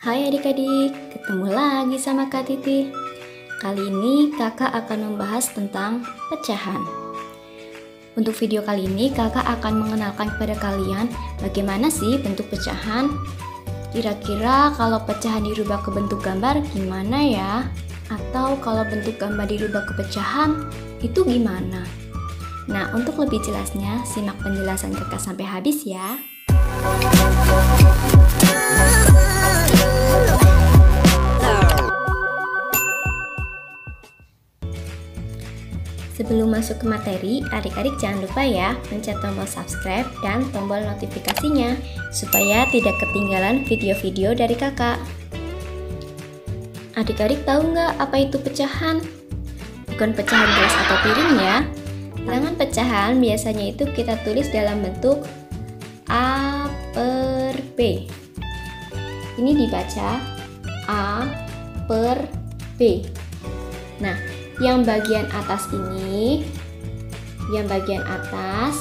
Hai adik-adik, ketemu lagi sama Kak Titi. Kali ini kakak akan membahas tentang pecahan. Untuk video kali ini kakak akan mengenalkan kepada kalian bagaimana sih bentuk pecahan. Kira-kira kalau pecahan dirubah ke bentuk gambar gimana ya? Atau kalau bentuk gambar dirubah ke pecahan itu gimana? Nah, untuk lebih jelasnya simak penjelasan kakak sampai habis ya. Sebelum masuk ke materi, adik-adik jangan lupa ya pencet tombol subscribe dan tombol notifikasinya supaya tidak ketinggalan video-video dari kakak. Adik-adik tahu nggak apa itu pecahan? Bukan pecahan gelas atau piring ya. Bilangan pecahan biasanya itu kita tulis dalam bentuk A per B. Ini dibaca A per B. Nah, yang bagian atas ini, yang bagian atas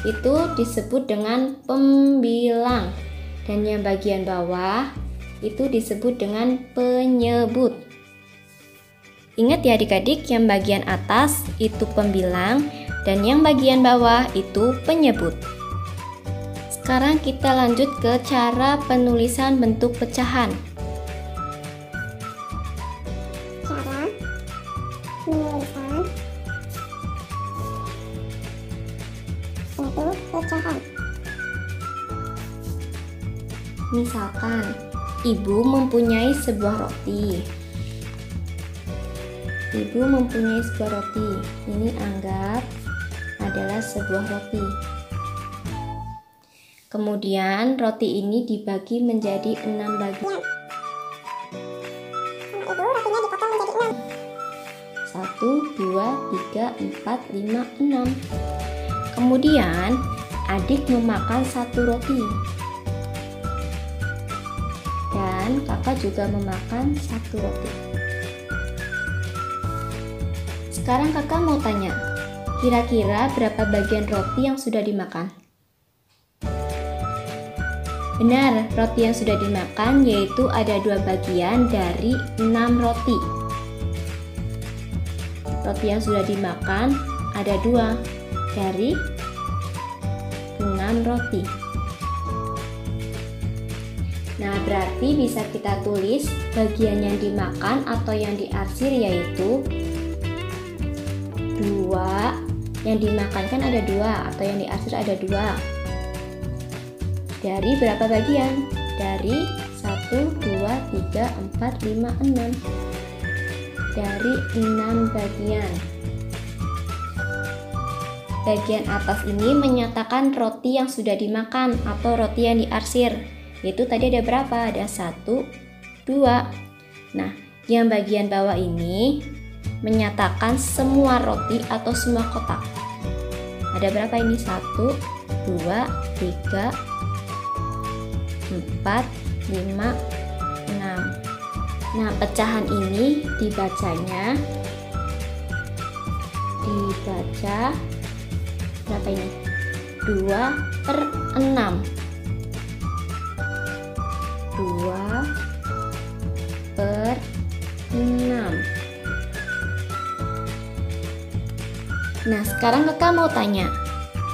itu disebut dengan pembilang, dan yang bagian bawah itu disebut dengan penyebut. Ingat ya adik-adik, yang bagian atas itu pembilang dan yang bagian bawah itu penyebut. Sekarang kita lanjut ke cara penulisan bentuk pecahan. Penulisan bentuk pecahan. Misalkan, ibu mempunyai sebuah roti. Ibu mempunyai sebuah roti. Ini anggap adalah sebuah roti. Kemudian roti ini dibagi menjadi 6 bagian. Ibu rotinya dipotong menjadi 6. 1, 2, 3, 4, 5, 6. Kemudian adik memakan satu roti. Dan kakak juga memakan satu roti. Sekarang kakak mau tanya, kira-kira berapa bagian roti yang sudah dimakan? Benar, roti yang sudah dimakan yaitu ada 2 bagian dari 6 roti. Roti yang sudah dimakan ada 2 dari 6 roti. Nah, berarti bisa kita tulis bagian yang dimakan atau yang diarsir yaitu 2. Yang dimakan kan ada 2 atau yang diarsir ada 2. Dari berapa bagian? Dari 1, 2, 3, 4, 5, 6. Dari 6 bagian. Bagian atas ini menyatakan roti yang sudah dimakan atau roti yang diarsir. Yaitu tadi ada berapa? Ada 1, 2. Nah, yang bagian bawah ini menyatakan semua roti atau semua kotak. Ada berapa ini? 1, 2, 3, 4, 5, 6. Nah, pecahan ini dibacanya berapa ini? 2/6. 2/6. Nah, sekarang kakak mau tanya,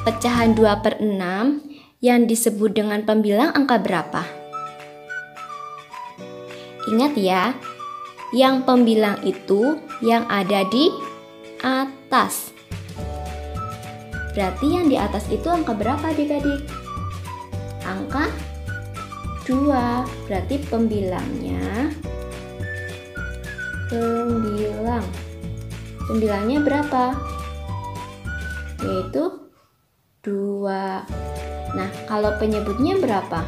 pecahan 2/6 yang disebut dengan pembilang angka berapa? Ingat ya, yang pembilang itu yang ada di atas. Berarti yang di atas itu angka berapa adik-adik? Angka 2. Berarti pembilangnya Pembilangnya berapa? Yaitu 2. Nah, kalau penyebutnya berapa?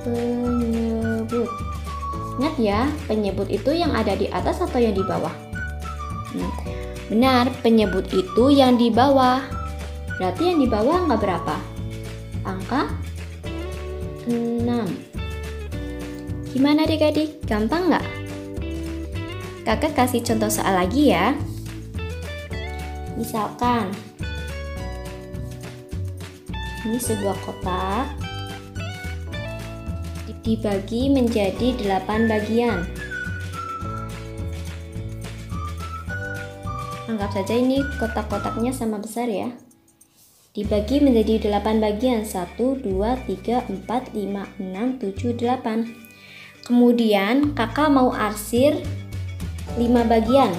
Penyebut. Ingat ya, penyebut itu yang ada di atas atau yang di bawah? Benar, penyebut itu yang di bawah. Berarti yang di bawah angka berapa? Angka 6. Gimana adik-adik? Gampang nggak? Kakak kasih contoh soal lagi ya. Misalkan, ini sebuah kotak. dibagi menjadi 8 bagian. Anggap saja ini kotak-kotaknya sama besar ya. Dibagi menjadi 8 bagian. 1, 2, 3, 4, 5, 6, 7, 8. Kemudian kakak mau arsir 5 bagian.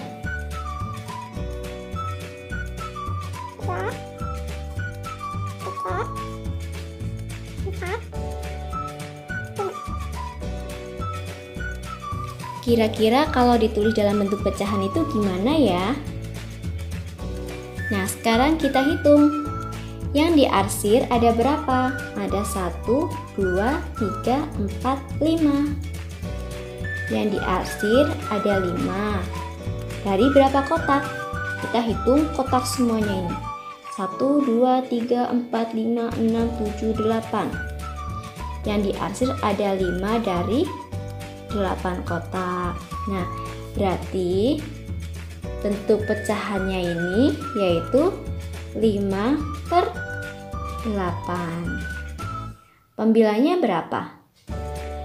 2, 3, 4, 5. Kira-kira kalau ditulis dalam bentuk pecahan itu gimana ya? Nah, sekarang kita hitung. Yang diarsir ada berapa? Ada 1, 2, 3, 4, 5. Yang diarsir ada 5. Dari berapa kotak? Kita hitung kotak semuanya ini. 1, 2, 3, 4, 5, 6, 7, 8. Yang diarsir ada 5 dari 8 kotak. Nah, berarti bentuk pecahannya ini yaitu 5/8. Pembilanya berapa?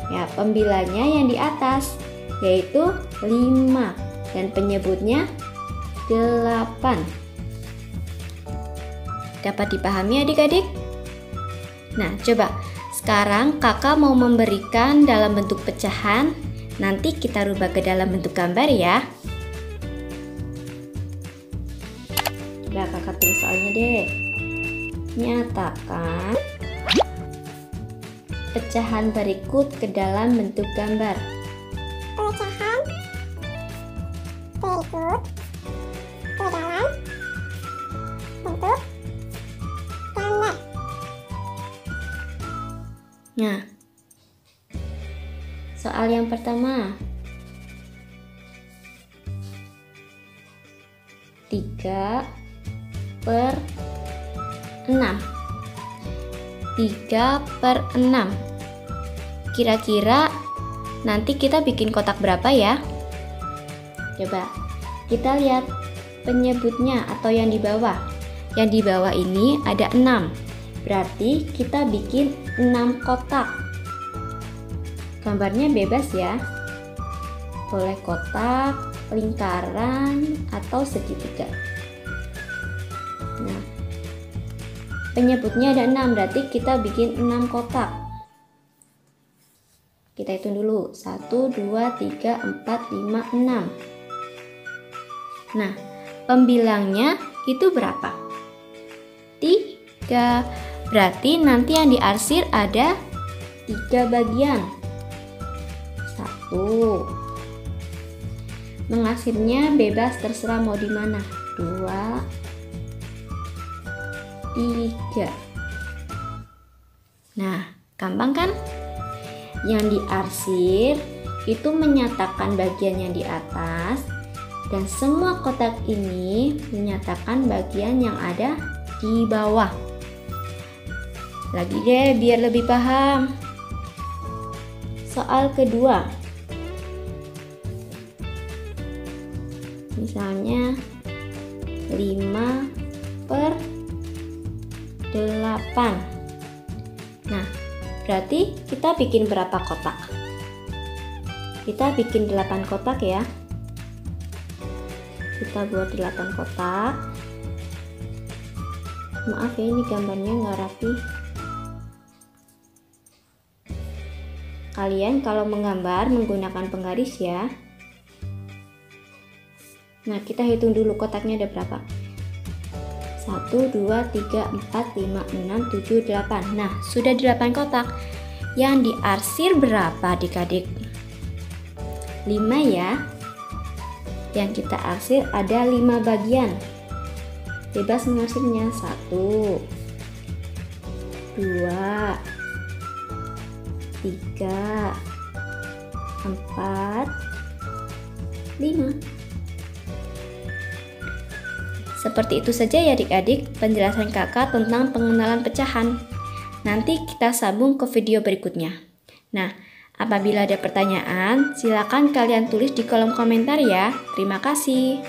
Ya, pembilanya yang di atas yaitu 5 dan penyebutnya 8. Dapat dipahami adik-adik? Nah, coba sekarang kakak mau memberikan dalam bentuk pecahan. Nanti kita rubah ke dalam bentuk gambar ya. Coba kakak tulis soalnya deh. Nyatakan pecahan berikut ke dalam bentuk gambar. Pecahan berikut ke dalam bentuk gambar. Nah, soal yang pertama, 3/6. 3/6. Kira-kira nanti kita bikin kotak berapa ya? Coba kita lihat penyebutnya atau yang di bawah. Yang di bawah ini ada 6. Berarti kita bikin 6 kotak. Gambarnya bebas ya. Boleh kotak, lingkaran, atau segitiga. Nah, penyebutnya ada 6, berarti kita bikin 6 kotak. Kita hitung dulu. 1, 2, 3, 4, 5, 6. Nah, pembilangnya itu berapa? 3. Berarti nanti yang diarsir ada 3 bagian. 1. Mengarsirnya bebas, terserah mau di mana. 2, 3. Nah, gampang kan? Yang diarsir itu menyatakan bagian yang di atas, dan semua kotak ini menyatakan bagian yang ada di bawah. Lagi deh biar lebih paham. Soal kedua. Misalnya 5/8. Nah, berarti kita bikin berapa kotak? Kita bikin 8 kotak ya. Kita buat 8 kotak. Maaf ya, ini gambarnya nggak rapi. Kalian kalau menggambar menggunakan penggaris ya. Nah, kita hitung dulu kotaknya ada berapa. 1, 2, 3, 4, 5, 6, 7, 8. Nah, sudah 8 kotak. Yang diarsir berapa adik-adik? 5 ya. Yang kita arsir ada 5 bagian. Bebas mengarsirnya. 1, 2, 3, 4, 5. Seperti itu saja ya adik-adik penjelasan kakak tentang pengenalan pecahan. Nanti kita sambung ke video berikutnya. Nah, apabila ada pertanyaan, silakan kalian tulis di kolom komentar ya. Terima kasih.